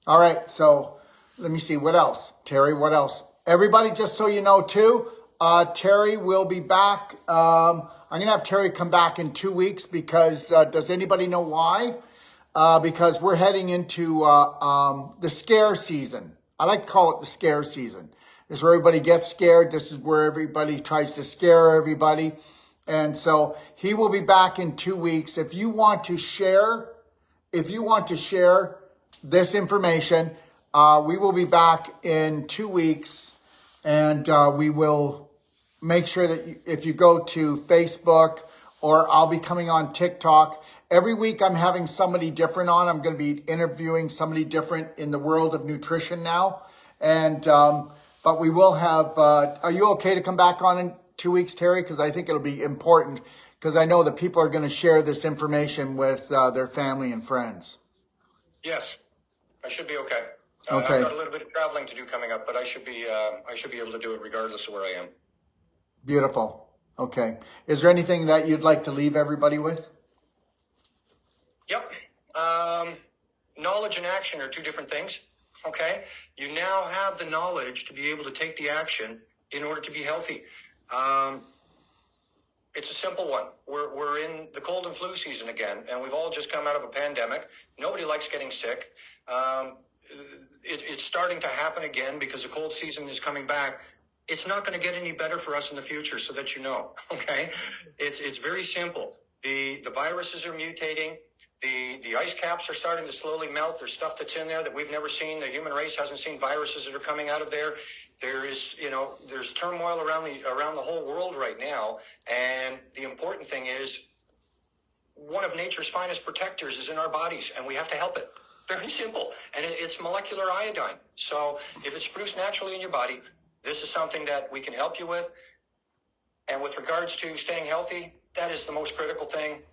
All right, so let me see. What else? Terry, what else? Everybody, just so you know, too, Terry will be back. I'm going to have Terry come back in 2 weeks because does anybody know why? Because we're heading into the scare season. I like to call it the scare season. This is where everybody gets scared. This is where everybody tries to scare everybody. And so he will be back in 2 weeks. If you want to share this information, we will be back in 2 weeks, and we will make sure that if you go to Facebook, or I'll be coming on TikTok. Every week I'm having somebody different on. I'm going to be interviewing somebody different in the world of nutrition now. And but we will have, are you okay to come back on in 2 weeks, Terry? Because I think it'll be important, because I know that people are going to share this information with their family and friends. Yes, I should be okay. Okay. I've got a little bit of traveling to do coming up, but I should be able to do it regardless of where I am. Beautiful. Okay. Is there anything that you'd like to leave everybody with? Yep. Knowledge and action are two different things. Okay. You now have the knowledge to be able to take the action in order to be healthy. It's a simple one. We're in the cold and flu season again, and we've all just come out of a pandemic. Nobody likes getting sick. It's starting to happen again because the cold season is coming back. It's not going to get any better for us in the future, so that you know. Okay, it's very simple. The viruses are mutating. The ice caps are starting to slowly melt. There's stuff that's in there that we've never seen. The human race hasn't seen viruses that are coming out of there. There's turmoil around the whole world right now. And the important thing is, one of nature's finest protectors is in our bodies, and we have to help it. Very simple. And it's molecular iodine. So if it's produced naturally in your body, this is something that we can help you with. And with regards to staying healthy, that is the most critical thing.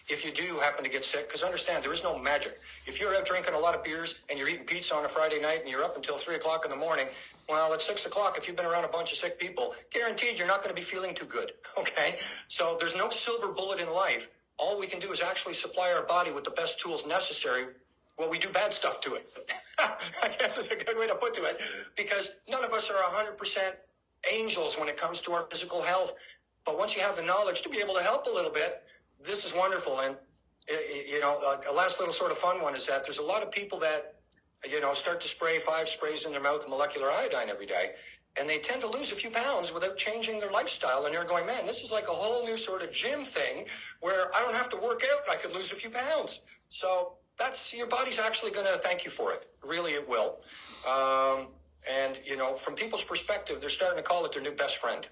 If you do happen to get sick, because understand, there is no magic. If you're out drinking a lot of beers and you're eating pizza on a Friday night and you're up until 3 o'clock in the morning, well, at 6 o'clock, if you've been around a bunch of sick people, guaranteed you're not going to be feeling too good, okay? So there's no silver bullet in life. All we can do is actually supply our body with the best tools necessary while we do bad stuff to it. I guess is a good way to put it, because none of us are 100% angels when it comes to our physical health. But once you have the knowledge to be able to help a little bit, this is wonderful. And, a last little sort of fun one is that there's a lot of people that, start to spray 5 sprays in their mouth of molecular iodine every day. And they tend to lose a few pounds without changing their lifestyle. And they're going, man, this is like a whole new sort of gym thing where I don't have to work out. I could lose a few pounds. So your body's actually going to thank you for it. Really, it will. And from people's perspective, they're starting to call it their new best friend,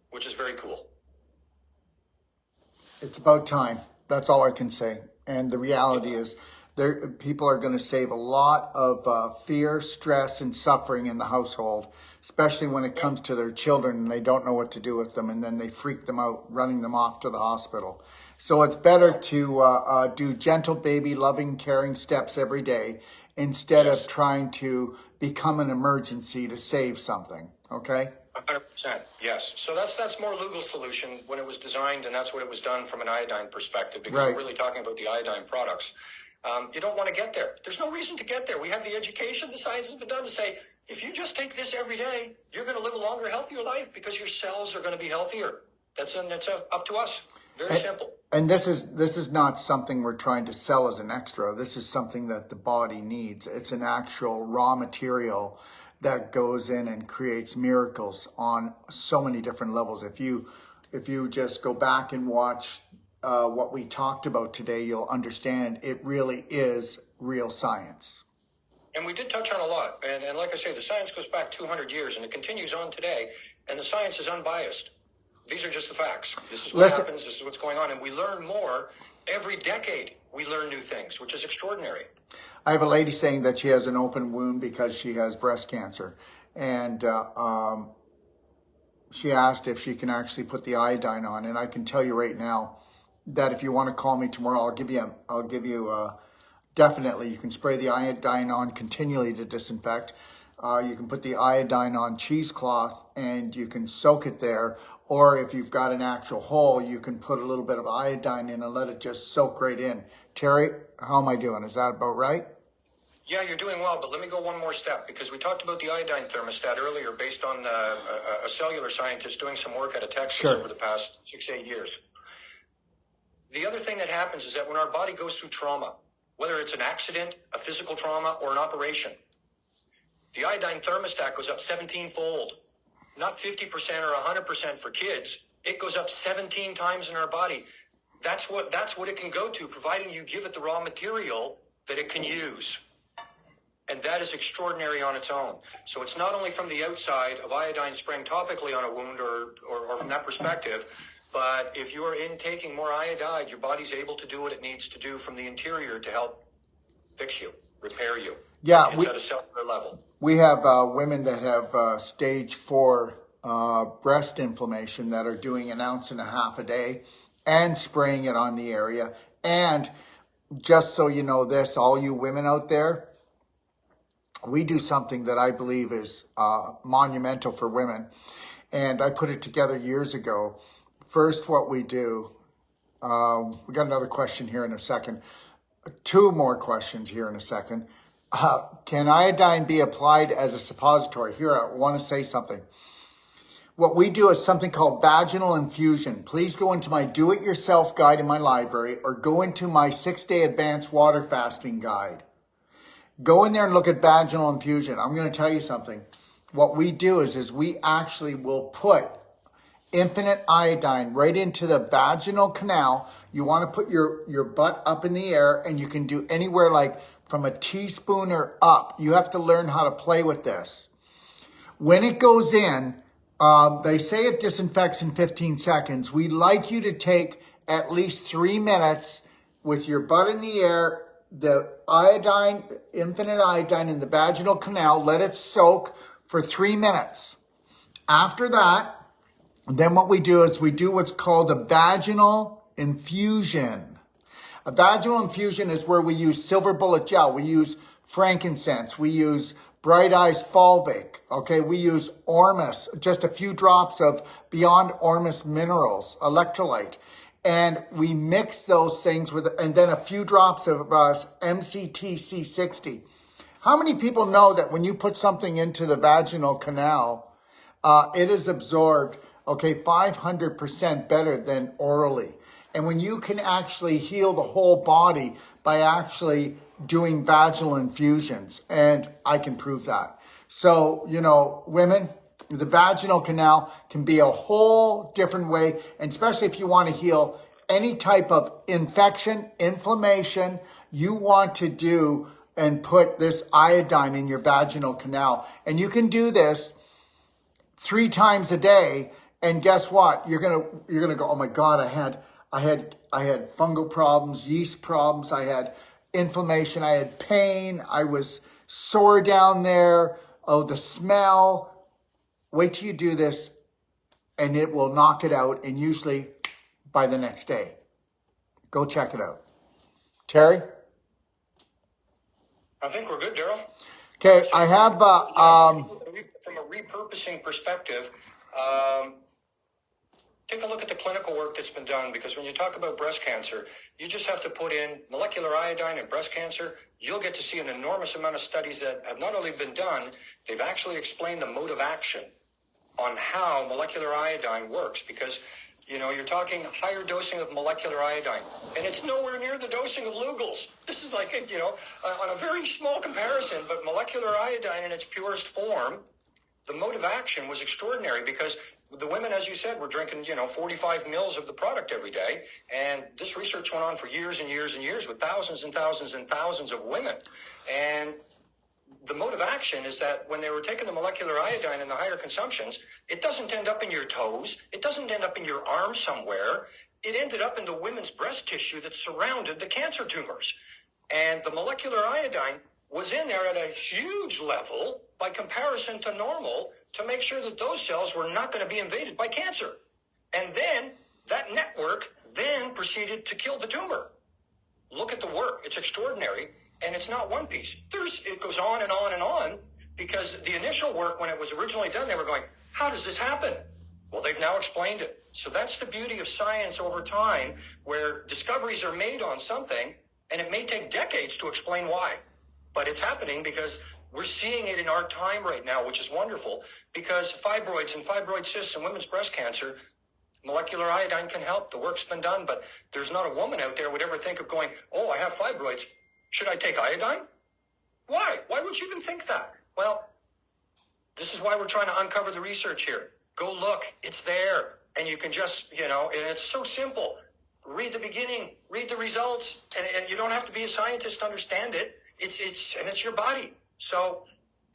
which is very cool. It's about time. That's all I can say. And the reality is, people are going to save a lot of fear, stress, and suffering in the household, especially when it comes to their children and they don't know what to do with them, and then they freak them out, running them off to the hospital. So it's better to do gentle, baby, loving, caring steps every day instead of trying to become an emergency to save something. Okay? 100%, yes. So that's more legal solution when it was designed, and that's what it was done from an iodine perspective, because we're really talking about the iodine products. You don't want to get there. There's no reason to get there. We have the education, the science has been done to say, if you just take this every day, you're going to live a longer, healthier life because your cells are going to be healthier. That's up to us. Very simple. And this is not something we're trying to sell as an extra. This is something that the body needs. It's an actual raw material that goes in and creates miracles on so many different levels. If you just go back and watch what we talked about today, you'll understand it really is real science. And we did touch on a lot. And like I say, the science goes back 200 years and it continues on today. And the science is unbiased. These are just the facts. This is what happens. This is what's going on. And we learn more every decade. We learn new things, which is extraordinary. I have a lady saying that she has an open wound because she has breast cancer. And she asked if she can actually put the iodine on. And I can tell you right now that if you want to call me tomorrow, I'll give you definitely, you can spray the iodine on continually to disinfect. You can put the iodine on cheesecloth and you can soak it there. Or if you've got an actual hole, you can put a little bit of iodine in and let it just soak right in. Terry, how am I doing? Is that about right? Yeah, you're doing well, but let me go one more step, because we talked about the iodine thermostat earlier based on a cellular scientist doing some work out of Texas over the past 6-8 years. The other thing that happens is that when our body goes through trauma, whether it's an accident, a physical trauma, or an operation, the iodine thermostat goes up 17-fold. Not 50% or 100% for kids. It goes up 17 times in our body. That's what it can go to, providing you give it the raw material that it can use. And that is extraordinary on its own. So it's not only from the outside of iodine spraying topically on a wound or from that perspective, but if you are intaking more iodide, your body's able to do what it needs to do from the interior to help fix you, repair you. Yeah, it's at a cellular level. We have women that have stage 4 breast inflammation that are doing 1.5 ounces a day and spraying it on the area. And just so you know this, all you women out there, we do something that I believe is monumental for women. And I put it together years ago. First, what we do, we got another question here in a second. 2 more questions here in a second. Can iodine be applied as a suppository? Here, I want to say something. What we do is something called vaginal infusion. Please go into my do-it-yourself guide in my library or go into my 6-day advanced water fasting guide. Go in there and look at vaginal infusion. I'm going to tell you something. What we do is we actually will put infinite iodine right into the vaginal canal. You want to put your butt up in the air, and you can do anywhere like from a teaspoon or up. You have to learn how to play with this. When it goes in, they say it disinfects in 15 seconds. We like you to take at least 3 minutes with your butt in the air, the iodine, infinite iodine in the vaginal canal, let it soak for 3 minutes. After that, then what we do is we do what's called a vaginal infusion. A vaginal infusion is where we use silver bullet gel. We use frankincense. We use Bright Eyes Fulvic. Okay, we use Ormus, just a few drops of Beyond Ormus minerals, electrolyte. And we mix those things with, and then a few drops of MCT C60. How many people know that when you put something into the vaginal canal, it is absorbed 500% better than orally. And when you can actually heal the whole body by actually doing vaginal infusions, and I can prove that. So, women, the vaginal canal can be a whole different way, and especially if you want to heal any type of infection, inflammation, you want to do and put this iodine in your vaginal canal. And you can do this 3 times a day. And guess what? You're gonna go, oh my God, I had fungal problems, yeast problems, I had inflammation, I had pain, I was sore down there, oh, the smell. Wait till you do this and it will knock it out, and usually by the next day. Go check it out. Terry? I think we're good, Daryl. Okay, I have from a repurposing perspective, take a look at the clinical work that's been done, because when you talk about breast cancer, you just have to put in molecular iodine and breast cancer. You'll get to see an enormous amount of studies that have not only been done, they've actually explained the mode of action on how molecular iodine works, because you're talking higher dosing of molecular iodine, and it's nowhere near the dosing of Lugol's. This is like, on a very small comparison, but molecular iodine in its purest form, the mode of action was extraordinary, because the women, as you said, were drinking, 45 mils of the product every day. And this research went on for years and years and years with thousands and thousands and thousands of women. And the mode of action is that when they were taking the molecular iodine in the higher consumptions, it doesn't end up in your toes. It doesn't end up in your arm somewhere. It ended up in the women's breast tissue that surrounded the cancer tumors. And the molecular iodine was in there at a huge level by comparison to normal, to make sure that those cells were not going to be invaded by cancer. And then that network then proceeded to kill the tumor. Look at the work. It's extraordinary. And it's not one piece. It goes on and on and on, because the initial work, when it was originally done, they were going, how does this happen? Well, they've now explained it. So that's the beauty of science over time, where discoveries are made on something, and it may take decades to explain why. But it's happening because we're seeing it in our time right now, which is wonderful, because fibroids and fibroid cysts and women's breast cancer, molecular iodine can help. The work's been done, but there's not a woman out there would ever think of going, oh, I have fibroids. Should I take iodine? Why? Why would you even think that? Well, this is why we're trying to uncover the research here. Go look. It's there. And you can just, and it's so simple. Read the beginning, read the results, and you don't have to be a scientist to understand it. It's your body. So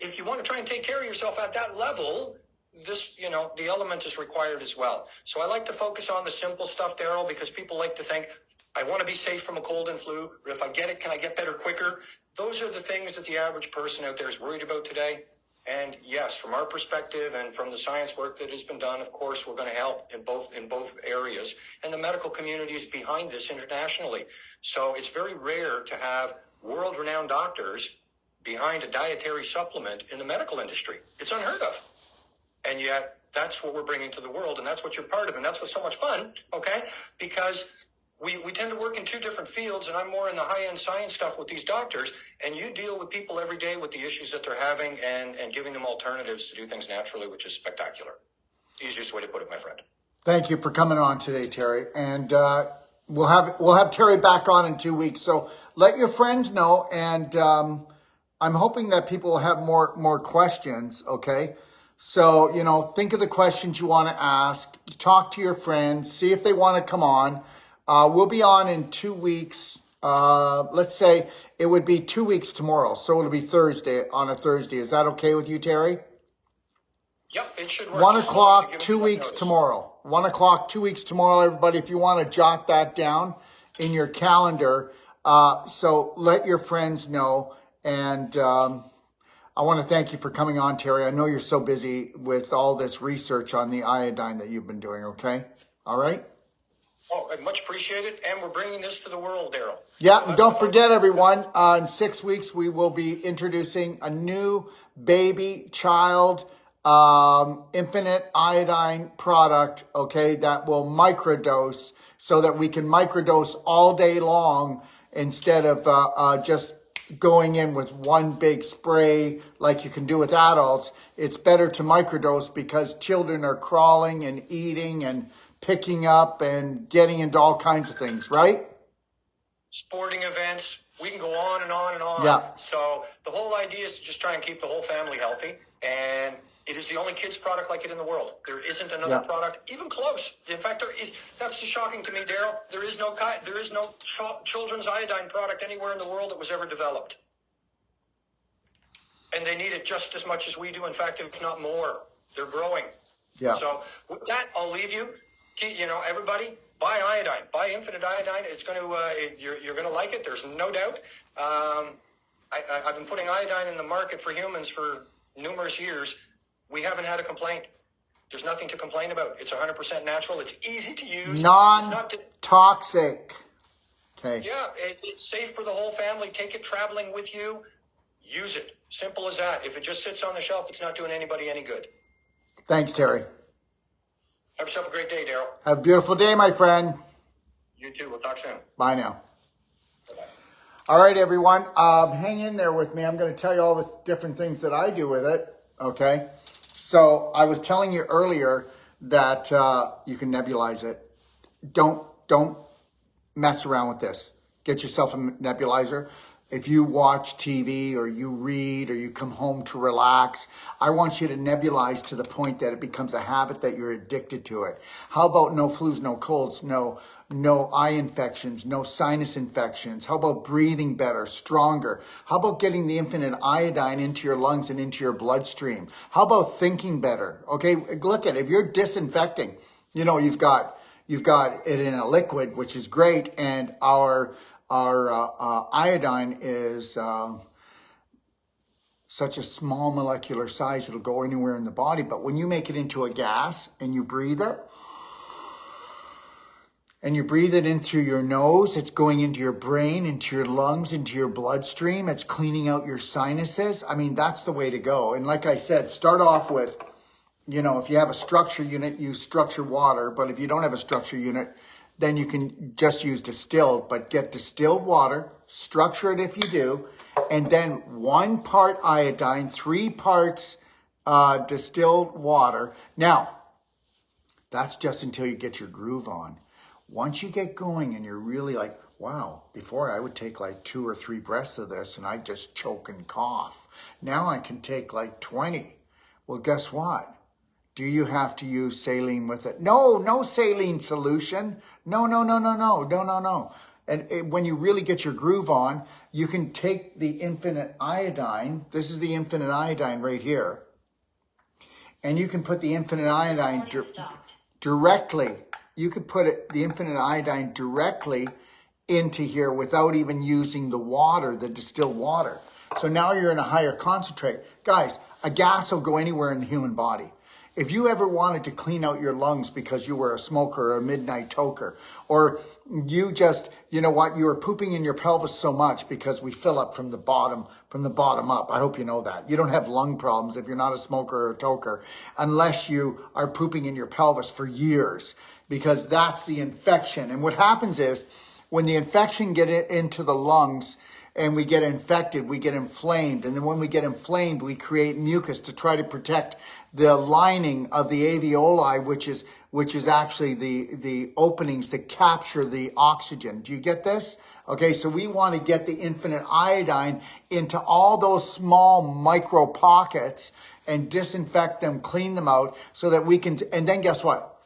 if you want to try and take care of yourself at that level, the element is required as well. So I like to focus on the simple stuff, Daryl, because people like to think, I want to be safe from a cold and flu, or if I get it, can I get better quicker? Those are the things that the average person out there is worried about today. And yes, from our perspective and from the science work that has been done, of course, we're going to help in both areas. And the medical community is behind this internationally. So it's very rare to have world-renowned doctors behind a dietary supplement in the medical industry. It's unheard of. And yet that's what we're bringing to the world, and that's what you're part of, and that's what's so much fun, okay? Because we tend to work in two different fields, and I'm more in the high-end science stuff with these doctors, and you deal with people every day with the issues that they're having and giving them alternatives to do things naturally, which is spectacular. Easiest way to put it, my friend. Thank you for coming on today, Terry. And we'll have Terry back on in 2 weeks. So let your friends know, and I'm hoping that people will have more questions, okay? So, think of the questions you want to ask, talk to your friends, see if they want to come on. We'll be on in 2 weeks. Let's say it would be 2 weeks tomorrow. So it'll be on a Thursday. Is that okay with you, Terry? Yep, it should work. 1 o'clock, 2 weeks tomorrow. 1 o'clock, 2 weeks tomorrow, everybody. If you want to jot that down in your calendar. So let your friends know. And I want to thank you for coming on, Terry. I know you're so busy with all this research on the iodine that you've been doing, okay? All right? Oh, much appreciated. And we're bringing this to the world, Daryl. Yeah, and don't forget, everyone, in 6 weeks, we will be introducing a new baby, child, infinite iodine product, okay, that will microdose so that we can microdose all day long instead of just going in with one big spray like you can do with adults. It's better to microdose because children are crawling and eating and picking up and getting into all kinds of things, right? Sporting events, we can go on and on and on. Yeah. So the whole idea is to just try and keep the whole family healthy. And it is the only kids product like it in the world. There isn't another product even close. In fact, that's just shocking to me, Daryl. There is no children's iodine product anywhere in the world that was ever developed. And they need it just as much as we do. In fact, if not more, they're growing. Yeah. So with that, I'll leave you. Everybody, buy iodine. Buy infinite iodine. It's going to you're going to like it. There's no doubt. I've been putting iodine in the market for humans for numerous years. We haven't had a complaint. There's nothing to complain about. It's 100% natural. It's easy to use. Non-toxic. Okay. Yeah, it's safe for the whole family. Take it traveling with you. Use it. Simple as that. If it just sits on the shelf, it's not doing anybody any good. Thanks, Terry. Have yourself a great day, Daryl. Have a beautiful day, my friend. You too. We'll talk soon. Bye now. Bye-bye. All right, everyone. Hang in there with me. I'm going to tell you all the different things that I do with it. Okay. So I was telling you earlier that you can nebulize it. Don't mess around with this. Get yourself a nebulizer. If you watch TV or you read or you come home to relax, I want you to nebulize to the point that it becomes a habit that you're addicted to it. How about no flus, no colds, no eye infections, no sinus infections? How about breathing better, stronger? How about getting the infinite iodine into your lungs and into your bloodstream? How about thinking better? Okay, look at it. If you're disinfecting, you've got it in a liquid, which is great, and our iodine is such a small molecular size, it'll go anywhere in the body. But when you make it into a gas and you breathe it, in through your nose, it's going into your brain, into your lungs, into your bloodstream. It's cleaning out your sinuses. I mean, that's the way to go. And like I said, start off with, if you have a structure unit, use structure water. But if you don't have a structure unit, then you can just use distilled, but get distilled water, structure it if you do, and then 1 part iodine, 3 parts distilled water. Now, that's just until you get your groove on. Once you get going and you're really like, wow, before I would take like 2 or 3 breaths of this and I'd just choke and cough. Now I can take like 20. Well, guess what? Do you have to use saline with it? No, no saline solution. No. And when you really get your groove on, you can take the infinite iodine. This is the infinite iodine right here. And you can put the infinite iodine directly. You could put the infinite iodine directly into here without even using the water, the distilled water. So now you're in a higher concentrate. Guys, a gas will go anywhere in the human body. If you ever wanted to clean out your lungs because you were a smoker or a midnight toker, or you just, you know what, you were pooping in your pelvis so much because we fill up from the bottom up. I hope you know that. You don't have lung problems if you're not a smoker or a toker unless you are pooping in your pelvis for years, because that's the infection. And what happens is when the infection gets into the lungs, and we get infected, we get inflamed. And then when we get inflamed, we create mucus to try to protect the lining of the alveoli, which is actually the openings that capture the oxygen. Do you get this? Okay, so we want to get the infinite iodine into all those small micro pockets and disinfect them, clean them out so that we can, and then guess what?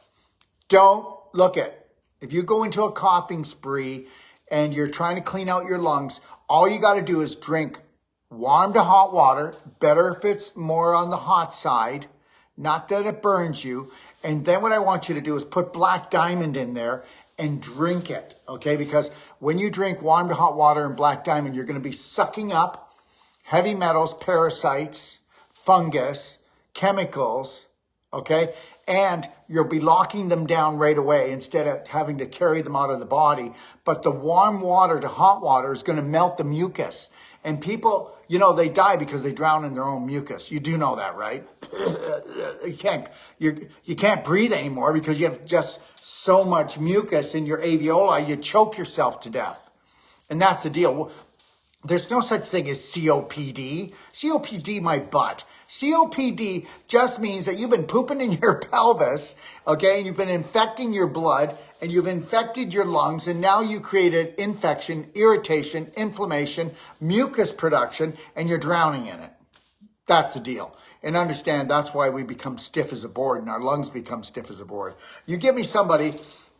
Don't look at, if you go into a coughing spree and you're trying to clean out your lungs, all you got to do is drink warm to hot water, better if it's more on the hot side, not that it burns you. And then what I want you to do is put Black Diamond in there and drink it, okay? Because when you drink warm to hot water and Black Diamond, you're going to be sucking up heavy metals, parasites, fungus, chemicals, okay? And you'll be locking them down right away instead of having to carry them out of the body. But the warm water to hot water is going to melt the mucus. And people, you know, they die because they drown in their own mucus. You do know that, right? You can't breathe anymore because you have just so much mucus in your alveoli, you choke yourself to death. And that's the deal. There's no such thing as COPD. COPD, my butt. COPD just means that you've been pooping in your pelvis, okay? And you've been infecting your blood and you've infected your lungs, and now you created infection, irritation, inflammation, mucus production, and you're drowning in it. That's the deal. And understand that's why we become stiff as a board and our lungs become stiff as a board. You give me somebody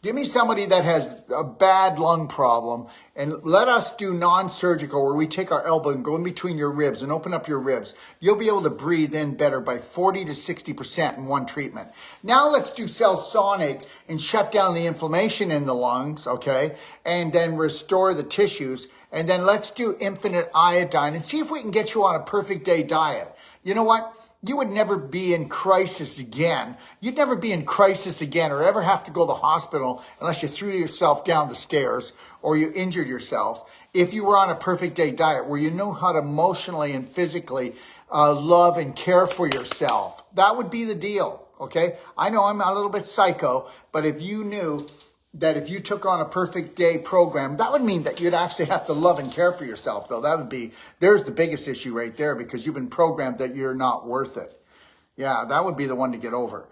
that has a bad lung problem, and let us do non-surgical where we take our elbow and go in between your ribs and open up your ribs. You'll be able to breathe in better by 40 to 60% in one treatment. Now let's do Cellsonic and shut down the inflammation in the lungs, okay? And then restore the tissues. And then let's do infinite iodine and see if we can get you on a perfect day diet. You know what? You would never be in crisis again. You'd never be in crisis again or ever have to go to the hospital unless you threw yourself down the stairs or you injured yourself if you were on a perfect day diet where you know how to emotionally and physically love and care for yourself. That would be the deal, okay? I know I'm a little bit psycho, but if you knew that if you took on a perfect day program, that would mean that you'd actually have to love and care for yourself, though. There's the biggest issue right there, because you've been programmed that you're not worth it. Yeah, that would be the one to get over.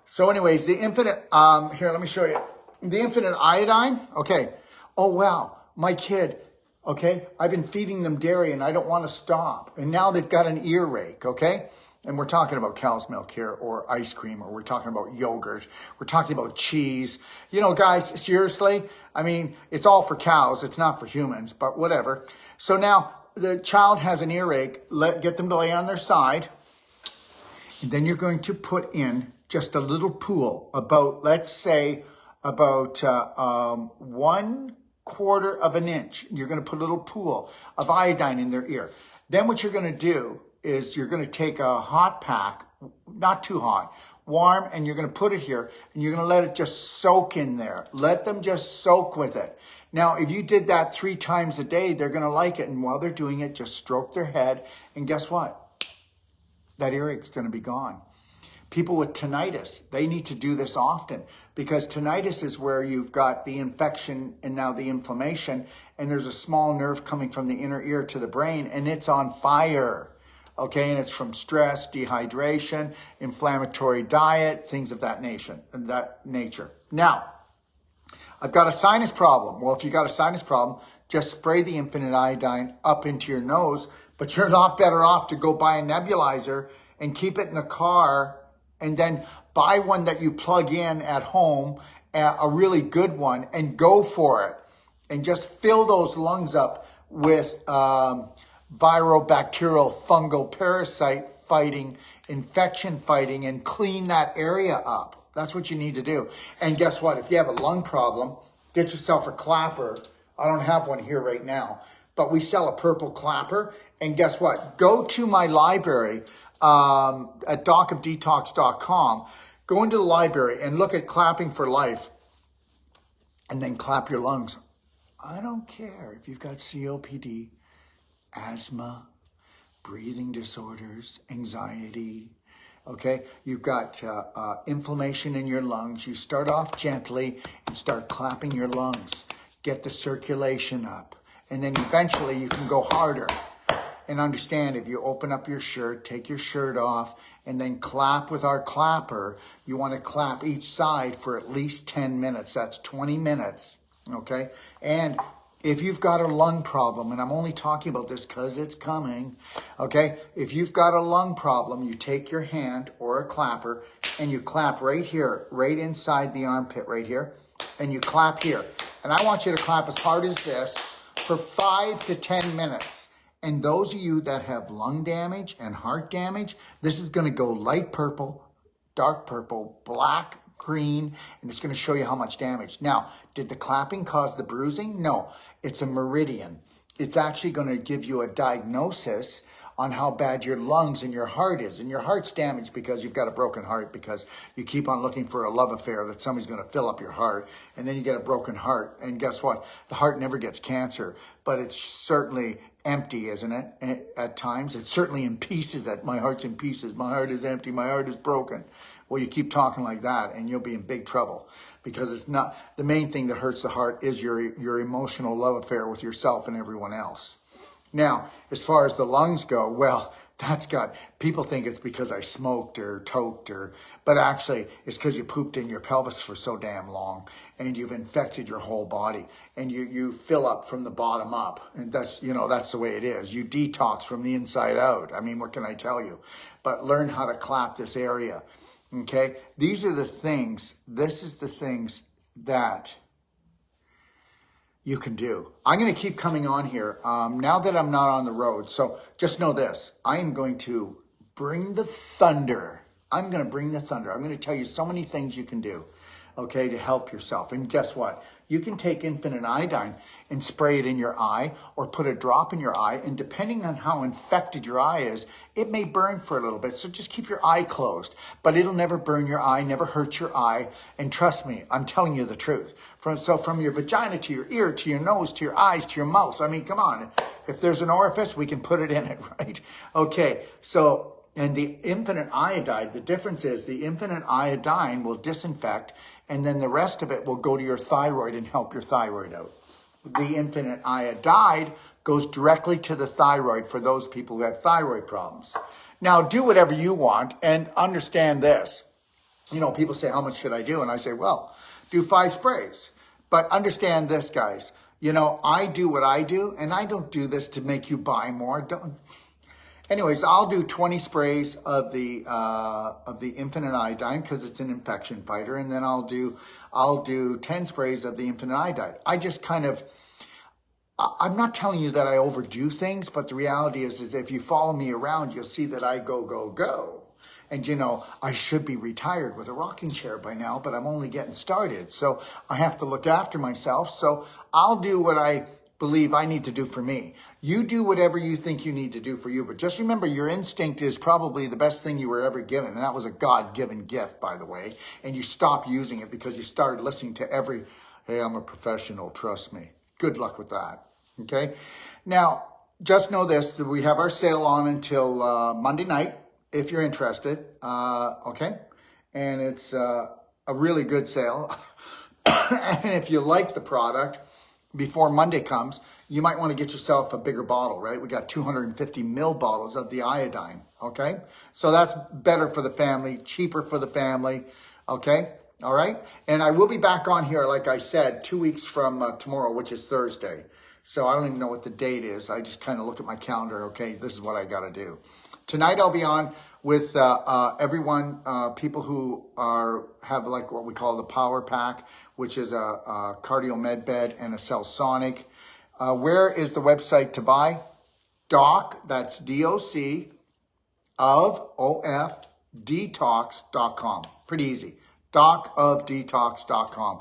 So anyways, the infinite, here, let me show you. The infinite iodine, okay. Oh, wow, my kid, okay, I've been feeding them dairy and I don't want to stop. And now they've got an earache, okay? And we're talking about cow's milk here, or ice cream, or we're talking about yogurt. We're talking about cheese. You know, guys, seriously, I mean, it's all for cows. It's not for humans, but whatever. So now the child has an earache. Get them to lay on their side. And then you're going to put in just a little pool about, let's say, about 1/4 of an inch. You're going to put a little pool of iodine in their ear. Then what you're going to do is you're going to take a hot pack, not too hot, warm, and you're going to put it here, and you're going to let it just soak in there. Let them just soak with it. Now, if you did that 3 times a day, they're going to like it. And while they're doing it, just stroke their head, and guess what? That earache's going to be gone. People with tinnitus, they need to do this often because tinnitus is where you've got the infection and now the inflammation, and there's a small nerve coming from the inner ear to the brain, and it's on fire. Okay, and it's from stress, dehydration, inflammatory diet, things of that nature. Now, I've got a sinus problem. Well, if you got a sinus problem, just spray the Infinite Iodine up into your nose, but you're not better off to go buy a nebulizer and keep it in the car and then buy one that you plug in at home, a really good one, and go for it. And just fill those lungs up with viral, bacterial, fungal, parasite fighting, infection fighting, and clean that area up. That's what you need to do. And guess what? If you have a lung problem, get yourself a clapper. I don't have one here right now, but we sell a purple clapper. And guess what? Go to my library at docofdetox.com. Go into the library and look at Clapping for Life, and then clap your lungs. I don't care if you've got COPD, asthma, breathing disorders, anxiety. Okay, you've got inflammation in your lungs. You start off gently and start clapping your lungs. Get the circulation up. And then eventually you can go harder. And understand, if you open up your shirt, take your shirt off, and then clap with our clapper, you want to clap each side for at least 10 minutes. That's 20 minutes, okay? And if you've got a lung problem, and I'm only talking about this because it's coming, okay? If you've got a lung problem, you take your hand or a clapper, and you clap right here, right inside the armpit right here, and you clap here. And I want you to clap as hard as this for 5 to 10 minutes. And those of you that have lung damage and heart damage, this is going to go light purple, dark purple, black, green, and it's going to show you how much damage. Now, did the clapping cause the bruising? No, it's a meridian. It's actually going to give you a diagnosis on how bad your lungs and your heart is. And your heart's damaged because you've got a broken heart, because you keep on looking for a love affair that somebody's going to fill up your heart. And then you get a broken heart. And guess what? The heart never gets cancer, but it's certainly empty, isn't it? At times, it's certainly in pieces. My heart's in pieces. My heart is empty. My heart is broken. Well, you keep talking like that and you'll be in big trouble, because it's not the main thing that hurts the heart is your emotional love affair with yourself and everyone else. Now, as far as the lungs go, well, people think it's because I smoked or toked, but actually it's because you pooped in your pelvis for so damn long and you've infected your whole body, and you fill up from the bottom up. And that's the way it is. You detox from the inside out. I mean, what can I tell you? But learn how to clap this area. Okay. This is the things that you can do. I'm going to keep coming on here now that I'm not on the road. So just know this, I am going to bring the thunder. I'm going to bring the thunder. I'm going to tell you so many things you can do, okay, to help yourself. And guess what? You can take Infinite Iodine and spray it in your eye, or put a drop in your eye. And depending on how infected your eye is, it may burn for a little bit. So just keep your eye closed, but it'll never burn your eye, never hurt your eye. And trust me, I'm telling you the truth. From your vagina to your ear, to your nose, to your eyes, to your mouth. I mean, come on. If there's an orifice, we can put it in it, right? Okay. So, and the Infinite Iodine, the difference is the Infinite Iodine will disinfect, and then the rest of it will go to your thyroid and help your thyroid out. The Infinite Iodide goes directly to the thyroid for those people who have thyroid problems. Now, do whatever you want, and understand this. People say, how much should I do? And I say, well, do 5 sprays. But understand this, guys. I do what I do, and I don't do this to make you buy more. Anyways, I'll do 20 sprays of the Infinite Iodine because it's an infection fighter, and then I'll do 10 sprays of the Infinite Iodine. I'm not telling you that I overdo things, but the reality is if you follow me around, you'll see that I go. And I should be retired with a rocking chair by now, but I'm only getting started. So I have to look after myself. So I'll do what I believe I need to do for me. You do whatever you think you need to do for you. But just remember, your instinct is probably the best thing you were ever given. And that was a God-given gift, by the way. And you stopped using it because you started listening to hey, I'm a professional, trust me. Good luck with that. Okay? Now, just know this, that we have our sale on until Monday night. if you're interested, okay? And it's a really good sale. And if you like the product, before Monday comes, you might want to get yourself a bigger bottle, right? We got 250 ml bottles of the iodine, okay? So that's better for the family, cheaper for the family, okay? All right? And I will be back on here, like I said, 2 weeks from tomorrow, which is Thursday. So I don't even know what the date is. I just kind of look at my calendar, okay, this is what I got to do. Tonight I'll be on with everyone, people who have like what we call the Power Pack, which is a cardio med bed and a Cellsonic. Where is the website to buy? Doc, that's D-O-C, of detox.com. Pretty easy. docofdetox.com.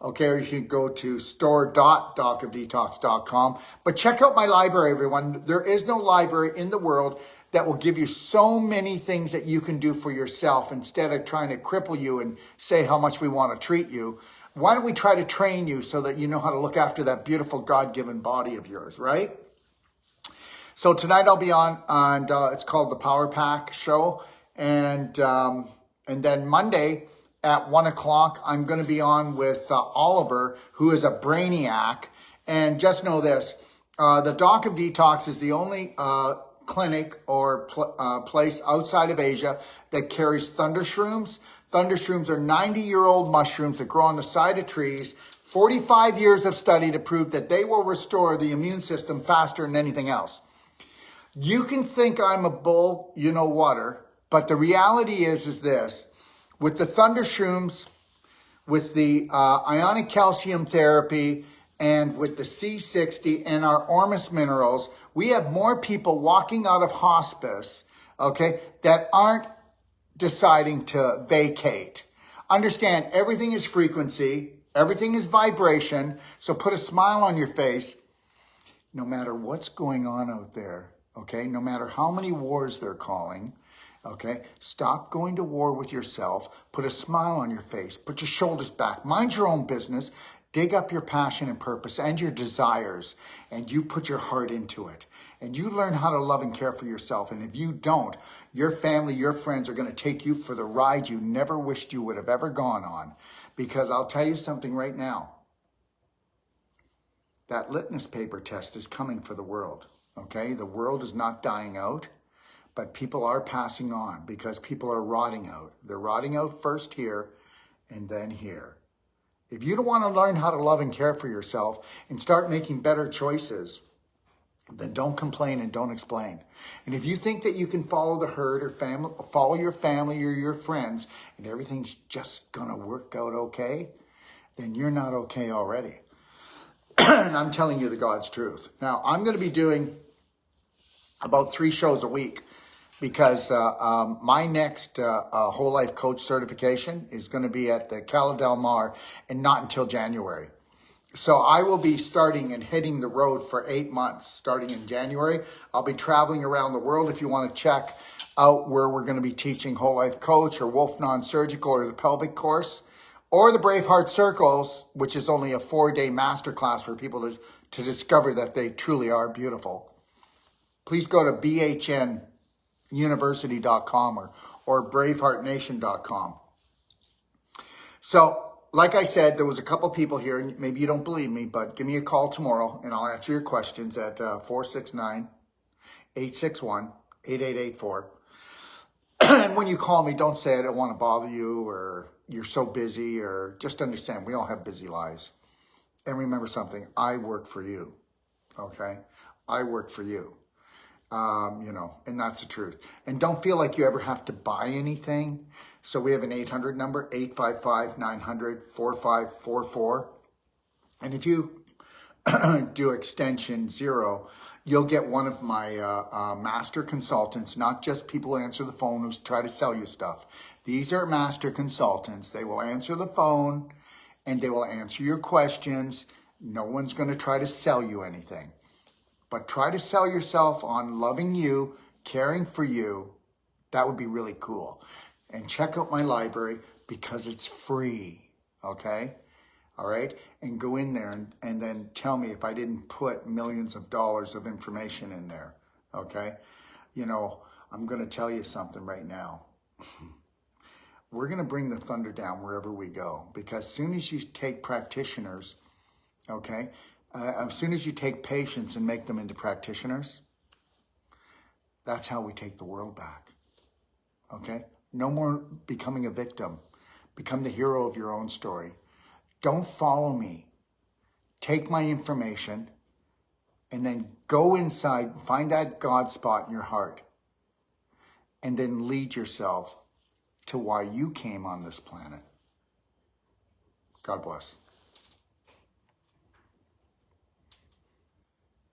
Okay, or you can go to store.docofdetox.com. But check out my library, everyone. There is no library in the world that will give you so many things that you can do for yourself instead of trying to cripple you and say how much we want to treat you. Why don't we try to train you so that you know how to look after that beautiful God-given body of yours, right? So tonight I'll be on, and it's called the Power Pack Show. And then Monday at 1 o'clock, I'm going to be on with Oliver, who is a brainiac. And just know this, the Doc of Detox is the only clinic or place outside of Asia that carries thunder shrooms. Thunder shrooms are 90-year-old mushrooms that grow on the side of trees. 45 years of study to prove that they will restore the immune system faster than anything else. You can think I'm a bull, you know water, but the reality is this. With the thunder shrooms, with the ionic calcium therapy, and with the C60 and our Ormus minerals, we have more people walking out of hospice, okay, that aren't deciding to vacate. Understand, everything is frequency, everything is vibration, so put a smile on your face no matter what's going on out there, okay, no matter how many wars they're calling, okay, stop going to war with yourself, put a smile on your face, put your shoulders back, mind your own business, dig up your passion and purpose and your desires, and you put your heart into it. And you learn how to love and care for yourself. And if you don't, your family, your friends are going to take you for the ride you never wished you would have ever gone on. Because I'll tell you something right now. That litmus paper test is coming for the world. Okay? The world is not dying out, but people are passing on because people are rotting out. They're rotting out first here and then here. If you don't want to learn how to love and care for yourself and start making better choices, then don't complain and don't explain. And if you think that you can follow the herd or follow your family or your friends and everything's just going to work out okay, then you're not okay already. And I'm telling you the God's truth. Now, I'm going to be doing about 3 shows a week because my next whole life coach certification is going to be at the Cala Del Mar and not until January. So I will be starting and hitting the road for 8 months, starting in January. I'll be traveling around the world. If you want to check out where we're going to be teaching whole life coach or Wolf Non-Surgical or the pelvic course or the Braveheart Circles, which is only a 4-day masterclass for people to discover that they truly are beautiful. Please go to bhnuniversity.com or braveheartnation.com. So, like I said, there was a couple people here, and maybe you don't believe me, but give me a call tomorrow, and I'll answer your questions at 469-861-8884. And when you call me, don't say I don't want to bother you, or you're so busy, or just understand, we all have busy lives. And remember something, I work for you, okay? I work for you. And that's the truth. And don't feel like you ever have to buy anything. So we have an 800 number, 855-900-4544. And if you do extension 0, you'll get one of my master consultants, not just people who answer the phone who try to sell you stuff. These are master consultants. They will answer the phone and they will answer your questions. No one's going to try to sell you anything. But try to sell yourself on loving you, caring for you. That would be really cool. And check out my library because it's free, okay? All right? And go in there and then tell me if I didn't put millions of dollars of information in there, okay? I'm going to tell you something right now. We're going to bring the thunder down wherever we go, because as soon as you take practitioners, okay, as soon as you take patients and make them into practitioners, that's how we take the world back, okay? No more becoming a victim. Become the hero of your own story. Don't follow me. Take my information and then go inside, find that God spot in your heart, and then lead yourself to why you came on this planet. God bless.